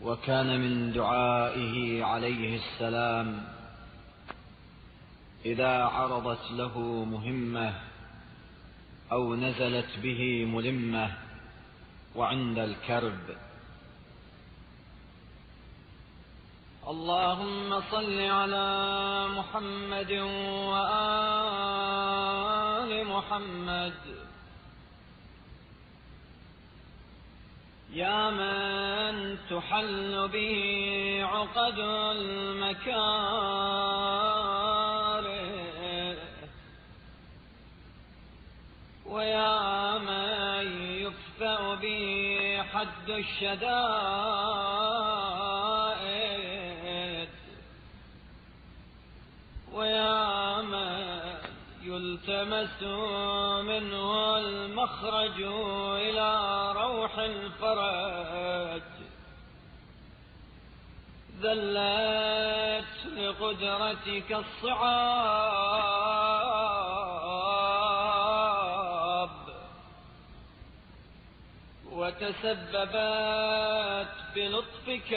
وكان من دعائه عليه السلام إذا عرضت له مهمة أو نزلت به ملمة وعند الكرب: اللهم صل على محمد وآل محمد. يا من تحل به عقد المكاره، ويا من يكفأ به حد الشدائد، ويا من يلتمس منه المخرج إلى روح الفرج، ذلت لقدرتك الصعاب، وتسببت بلطفك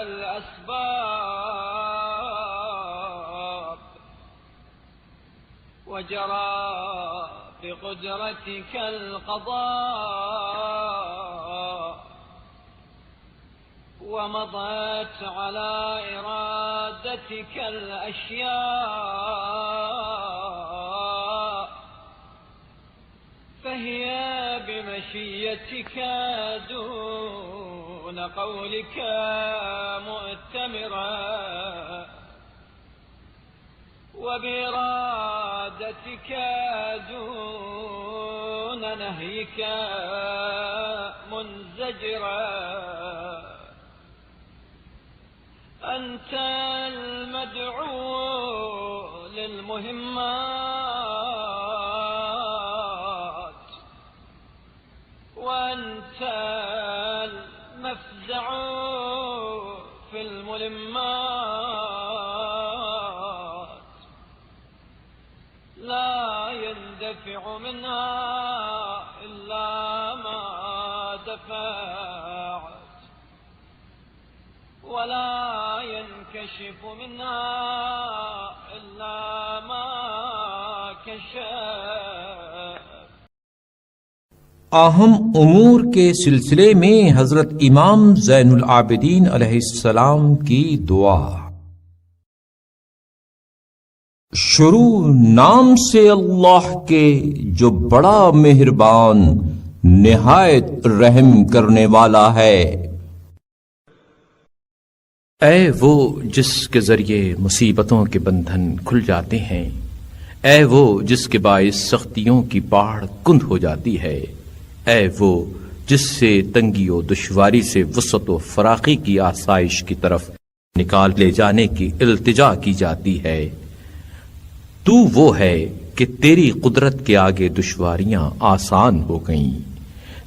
الأسباب، وجرى بقدرتك القضاء، ومضت على إرادتك الأشياء، فهي بمشيتك دون قولك مؤتمرة، وبإرادتك دون نهيك منزجرة. أنت المدعو للمهمات، وأنت المفزع في الملمات، لا يندفع منها إلا ما دفعت، ولا ينكشف منها إلا ما كشف. अहम उमूर के सिलसिले में हजरत इमाम ज़ैनुल आबिदीन अलैहिस्सलाम की दुआ। शुरू नाम से अल्लाह के जो बड़ा मेहरबान निहायत रहम करने वाला है। ऐ वो जिसके जरिए मुसीबतों के बंधन खुल जाते हैं, ऐ वो जिसके बाइस सख्तियों की पहाड़ कुंद हो जाती है, ऐ वो जिससे तंगी और दुश्वारी से वसत व फराखी की आसाइश की तरफ निकाल ले जाने की इल्तिजा की जाती है। तू वो है कि तेरी कुदरत के आगे दुश्वारियां आसान हो गईं,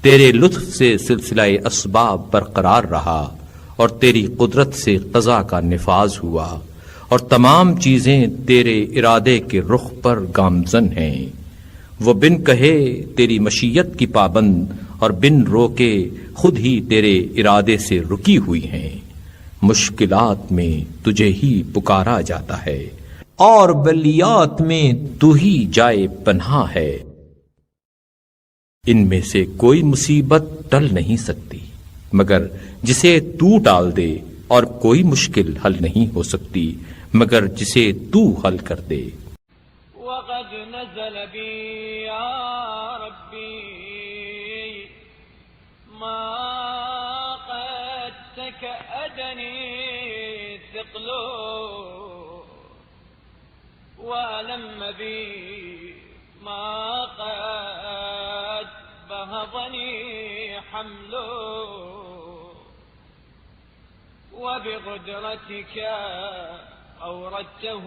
तेरे लुत्फ से सिलसिला असबाब बरकरार रहा और तेरी कुदरत से क़ज़ा का निफाज हुआ, और तमाम चीजें तेरे इरादे के रुख पर गामजन हैं। वो बिन कहे तेरी मशीयत की पाबंद और बिन रोके खुद ही तेरे इरादे से रुकी हुई हैं। मुश्किलात में तुझे ही पुकारा जाता है और बलियात में तू ही जाए पनाह है। इनमें से कोई मुसीबत टल नहीं सकती मगर जिसे तू टाल दे, और कोई मुश्किल हल नहीं हो सकती मगर जिसे तू हल कर दे। वक़द नज़ल बी या रब्बी मा क़द तकअदनी थिक़लो वअलम बी मा क़द बहज़नी हम्लो وبقدرتك أوردته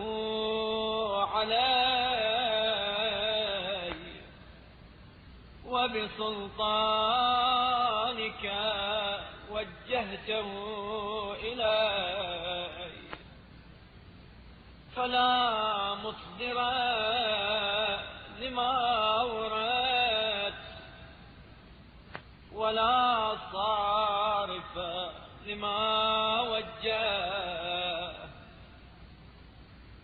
علي وبسلطانك وجهته إلي، فلا مصدر لما أوردت ولا صارف لما وجه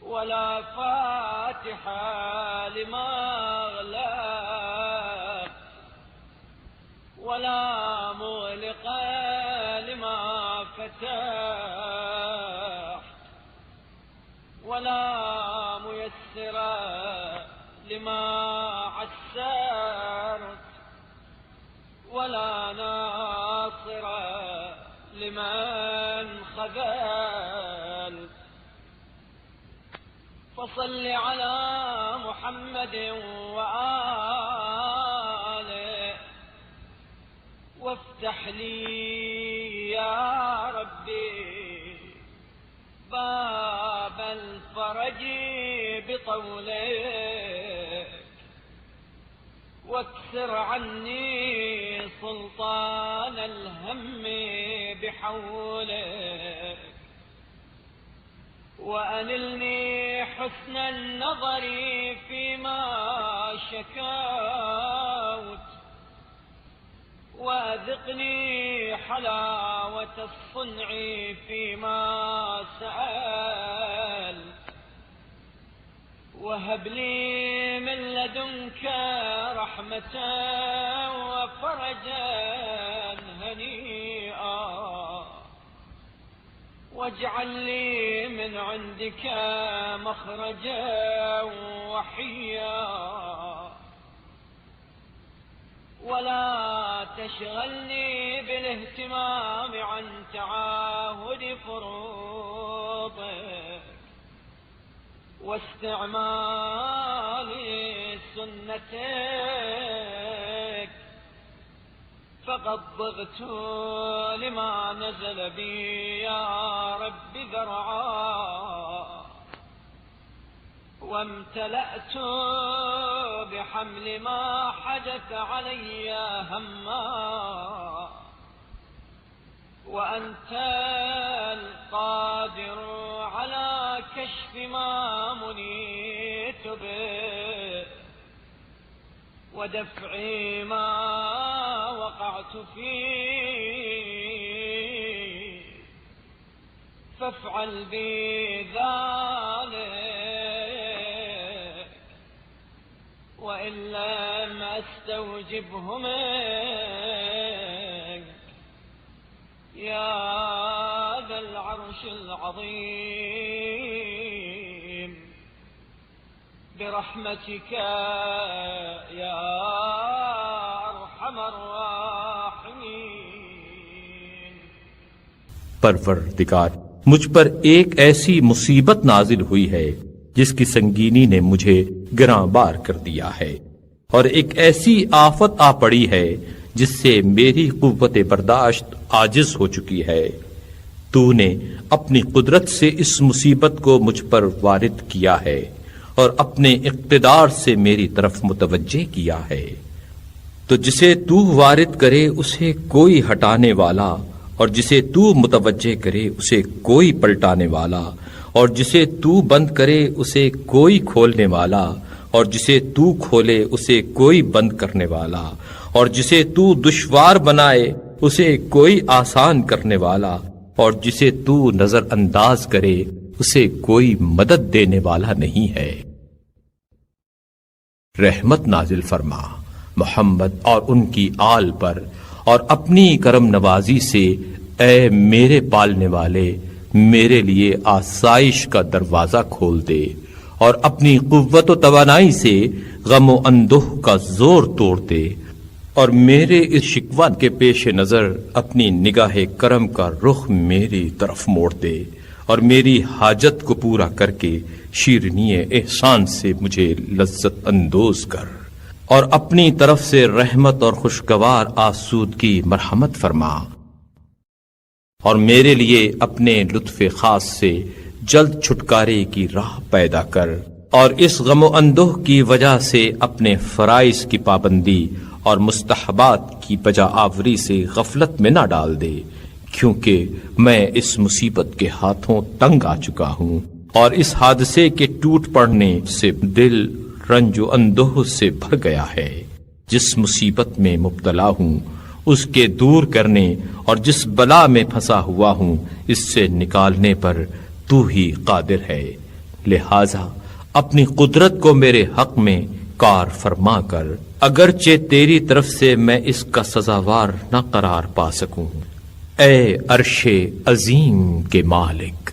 ولا فاتحة لما أغلق ولا مغلق لما فتح ولا ميسر لما عسرت ولا ناصر لمن خذلت فصل على محمد وآله وافتح لي يا ربي باب الفرج بطولك واكسر عني سلطان الهم بحولك وأنلني حسن النظر فيما شكوت وأذقني حلاوة الصنع فيما سألت وهب لي من لدنك رحمة وفرجا هنيئا واجعل لي من عندك مخرجا وحيا ولا تشغلني بالاهتمام عن تعاهد فروضك واستعمال سنتك فقد ضغت لما نزل بي يا رب ذرعا وامتلأت بحمل ما حدث علي هما وأنت القادر على كشف ما منيت به ودفع ما وقعت فيه فافعل بي ذلك وإن لم أستوجبه منك يا ذا العرش العظيم برحمتك يا أرحم الراحمين। परवरदिगार, मुझ पर एक ऐसी मुसीबत नाजिल हुई है जिसकी संगीनी ने मुझे गिरांबार कर दिया है और एक ऐसी आफत आ पड़ी है जिससे मेरी कुव्वत बर्दाश्त आजिज हो चुकी है। तूने अपनी कुदरत से इस मुसीबत को मुझ पर वारिद किया है और अपने इक़्तिदार से मेरी तरफ मुतवज्जे किया है। तो जिसे तू वारिद करे उसे कोई हटाने वाला और जिसे तू मुतवज्जे करे उसे कोई पलटाने वाला और जिसे तू बंद करे उसे कोई खोलने वाला और जिसे तू खोले उसे कोई बंद करने वाला और जिसे तू दुश्वार बनाए उसे कोई आसान करने वाला और जिसे तू नजरअंदाज करे उसे कोई मदद देने वाला नहीं है। रहमत नाजिल फरमा मोहम्मद और उनकी आल पर और अपनी करम नवाजी से ऐ मेरे पालने वाले मेरे लिए आसाइश का दरवाजा खोल दे और अपनी कुव्वत व तवानाई से गम व अंदोह का जोर तोड़ दे और मेरे इस शिकवा के पेश नजर अपनी निगाहे करम का रुख मेरी तरफ मोड़ दे और मेरी हाजत को पूरा करके शीरनीय एहसान से मुझे लज्जत अंदोज कर और अपनी तरफ से रहमत और खुशगवार आसूदगी मरहमत फरमा और मेरे लिए अपने लुत्फ़े खास से जल्द छुटकारे की राह पैदा कर और इस गम अंदोह की वजह से अपने फराइज की पाबंदी और मुस्तहबात की बजा आवरी से गफलत में न डाल दे, क्योंकि मैं इस मुसीबत के हाथों तंग आ चुका हूँ और इस हादसे के टूट पड़ने से दिल रंजो अंदोह से भर गया है। जिस मुसीबत में मुब्तला हूँ اس کے دور کرنے اور جس بلا میں پھنسا ہوا ہوں اس سے نکالنے پر تو ہی قادر ہے، لہذا اپنی قدرت کو میرے حق میں کار فرما کر، اگرچہ تیری طرف سے میں اس کا سزاوار نہ قرار پا سکوں، اے عرش عظیم کے مالک۔